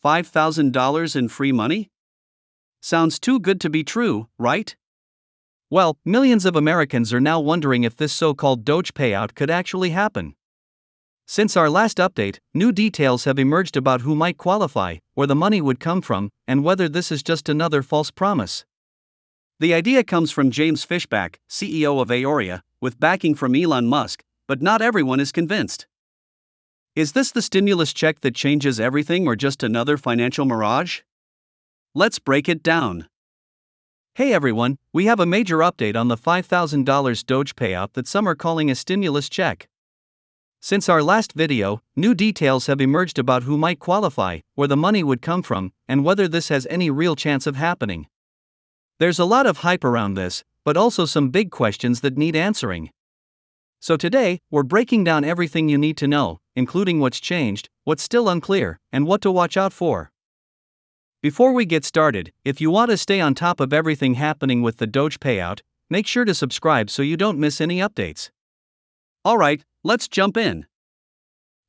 $5,000 in free money? Sounds too good to be true, right? Well, millions of Americans are now wondering if this so-called DOGE payout could actually happen. Since our last update, new details have emerged about who might qualify, where the money would come from, and whether this is just another false promise. The idea comes from James Fishback, CEO of Aoria, with backing from Elon Musk, but not everyone is convinced. Is this the stimulus check that changes everything or just another financial mirage? Let's break it down. Hey everyone, we have a major update on the $5,000 DOGE payout that some are calling a stimulus check. Since our last video, new details have emerged about who might qualify, where the money would come from, and whether this has any real chance of happening. There's a lot of hype around this, but also some big questions that need answering. So today, we're breaking down everything you need to know, including what's changed, what's still unclear, and what to watch out for. Before we get started, if you want to stay on top of everything happening with the DOGE payout, make sure to subscribe so you don't miss any updates. Alright, let's jump in.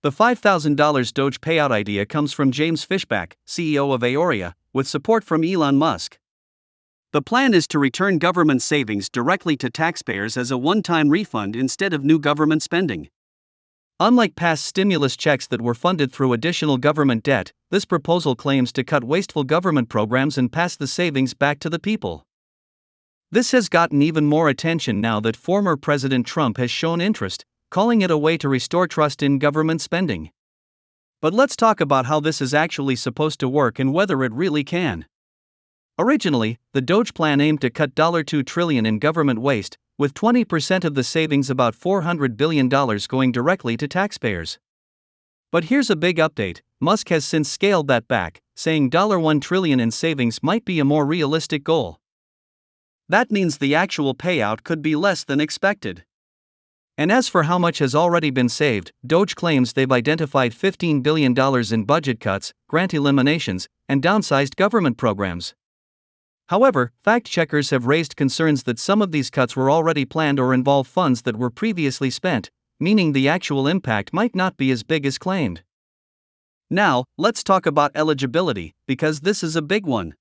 The $5,000 DOGE payout idea comes from James Fishback, CEO of Aoria, with support from Elon Musk. The plan is to return government savings directly to taxpayers as a one-time refund instead of new government spending. Unlike past stimulus checks that were funded through additional government debt, this proposal claims to cut wasteful government programs and pass the savings back to the people. This has gotten even more attention now that former President Trump has shown interest, calling it a way to restore trust in government spending. But let's talk about how this is actually supposed to work and whether it really can. Originally, the DOGE plan aimed to cut $2 trillion in government waste, with 20% of the savings, about $400 billion, going directly to taxpayers. But here's a big update: Musk has since scaled that back, saying $1 trillion in savings might be a more realistic goal. That means the actual payout could be less than expected. And as for how much has already been saved, DOGE claims they've identified $15 billion in budget cuts, grant eliminations, and downsized government programs. However, fact-checkers have raised concerns that some of these cuts were already planned or involve funds that were previously spent, meaning the actual impact might not be as big as claimed. Now, let's talk about eligibility, because this is a big one.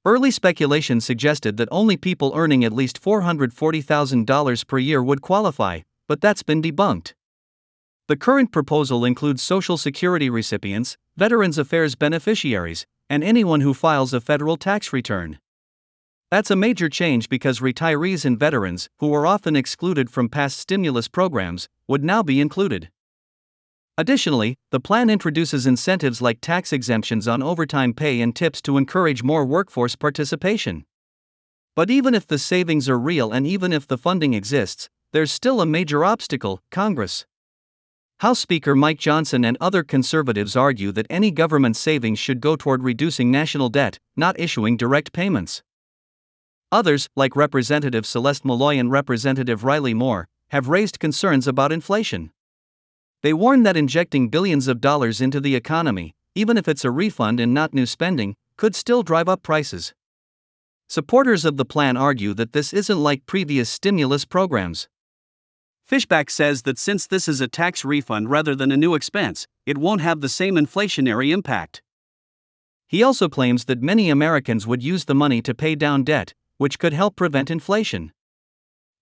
Early speculation suggested that only people earning at least $440,000 per year would qualify, but that's been debunked. The current proposal includes Social Security recipients, Veterans Affairs beneficiaries, and anyone who files a federal tax return. That's a major change because retirees and veterans, who were often excluded from past stimulus programs, would now be included. Additionally, the plan introduces incentives like tax exemptions on overtime pay and tips to encourage more workforce participation. But even if the savings are real and even if the funding exists, there's still a major obstacle: Congress. House Speaker Mike Johnson and other conservatives argue that any government savings should go toward reducing national debt, not issuing direct payments. Others, like Representative Celeste Malloy and Representative Riley Moore, have raised concerns about inflation. They warn that injecting billions of dollars into the economy, even if it's a refund and not new spending, could still drive up prices. Supporters of the plan argue that this isn't like previous stimulus programs. Fishback says that since this is a tax refund rather than a new expense, it won't have the same inflationary impact. He also claims that many Americans would use the money to pay down debt, which could help prevent inflation.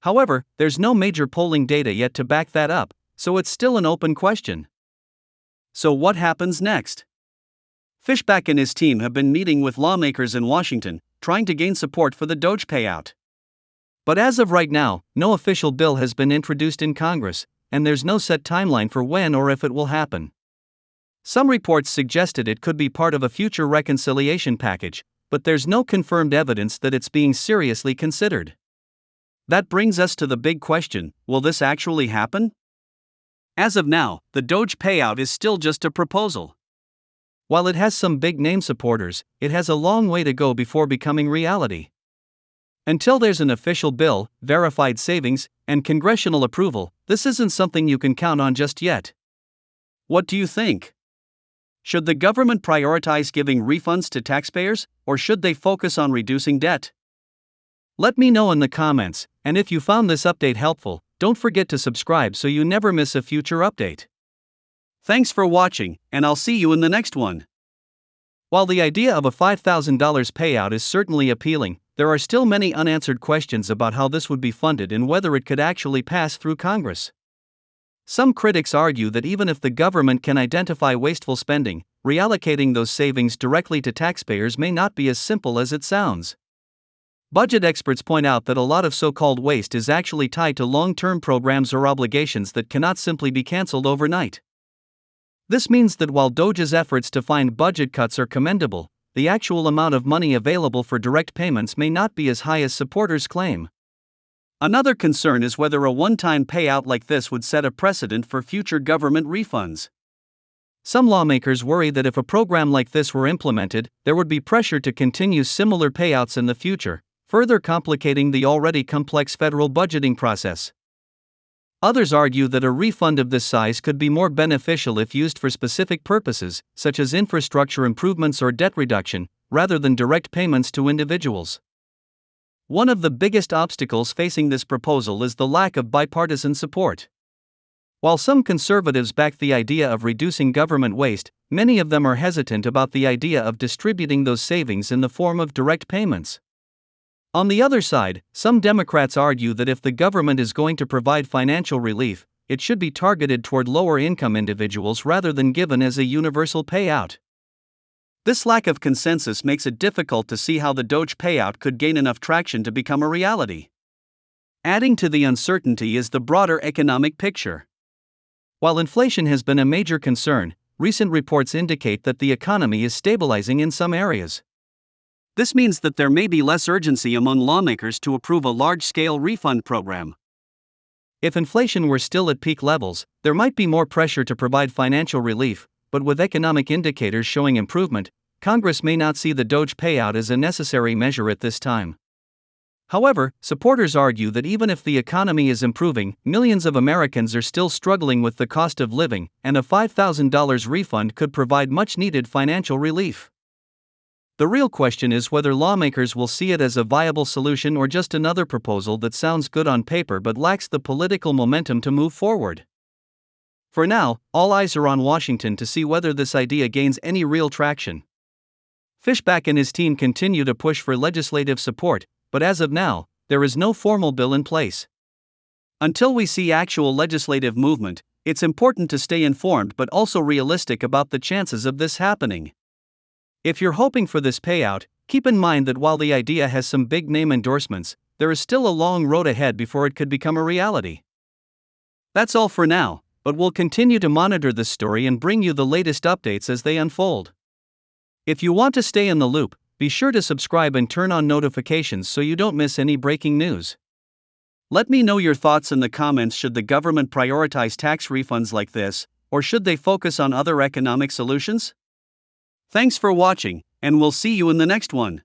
However, there's no major polling data yet to back that up, so it's still an open question. So what happens next? Fishback and his team have been meeting with lawmakers in Washington, trying to gain support for the DOGE payout. But as of right now, no official bill has been introduced in Congress, and there's no set timeline for when or if it will happen. Some reports suggested it could be part of a future reconciliation package, but there's no confirmed evidence that it's being seriously considered. That brings us to the big question: will this actually happen? As of now, the DOGE payout is still just a proposal. While it has some big-name supporters, it has a long way to go before becoming reality. Until there's an official bill, verified savings, and congressional approval, this isn't something you can count on just yet. What do you think? Should the government prioritize giving refunds to taxpayers, or should they focus on reducing debt? Let me know in the comments, and if you found this update helpful, don't forget to subscribe so you never miss a future update. Thanks for watching, and I'll see you in the next one. While the idea of a $5,000 payout is certainly appealing, there are still many unanswered questions about how this would be funded and whether it could actually pass through Congress. Some critics argue that even if the government can identify wasteful spending, reallocating those savings directly to taxpayers may not be as simple as it sounds. Budget experts point out that a lot of so-called waste is actually tied to long-term programs or obligations that cannot simply be cancelled overnight. This means that while DOGE's efforts to find budget cuts are commendable, the actual amount of money available for direct payments may not be as high as supporters claim. Another concern is whether a one-time payout like this would set a precedent for future government refunds. Some lawmakers worry that if a program like this were implemented, there would be pressure to continue similar payouts in the future, further complicating the already complex federal budgeting process. Others argue that a refund of this size could be more beneficial if used for specific purposes, such as infrastructure improvements or debt reduction, rather than direct payments to individuals. One of the biggest obstacles facing this proposal is the lack of bipartisan support. While some conservatives back the idea of reducing government waste, many of them are hesitant about the idea of distributing those savings in the form of direct payments. On the other side, some Democrats argue that if the government is going to provide financial relief, it should be targeted toward lower-income individuals rather than given as a universal payout. This lack of consensus makes it difficult to see how the DOGE payout could gain enough traction to become a reality. Adding to the uncertainty is the broader economic picture. While inflation has been a major concern, recent reports indicate that the economy is stabilizing in some areas. This means that there may be less urgency among lawmakers to approve a large-scale refund program. If inflation were still at peak levels, there might be more pressure to provide financial relief, but with economic indicators showing improvement, Congress may not see the DOGE payout as a necessary measure at this time. However, supporters argue that even if the economy is improving, millions of Americans are still struggling with the cost of living, and a $5,000 refund could provide much-needed financial relief. The real question is whether lawmakers will see it as a viable solution or just another proposal that sounds good on paper but lacks the political momentum to move forward. For now, all eyes are on Washington to see whether this idea gains any real traction. Fishback and his team continue to push for legislative support, but as of now, there is no formal bill in place. Until we see actual legislative movement, it's important to stay informed but also realistic about the chances of this happening. If you're hoping for this payout, keep in mind that while the idea has some big-name endorsements, there is still a long road ahead before it could become a reality. That's all for now, but we'll continue to monitor this story and bring you the latest updates as they unfold. If you want to stay in the loop, be sure to subscribe and turn on notifications so you don't miss any breaking news. Let me know your thoughts in the comments. Should the government prioritize tax refunds like this, or should they focus on other economic solutions? Thanks for watching, and we'll see you in the next one.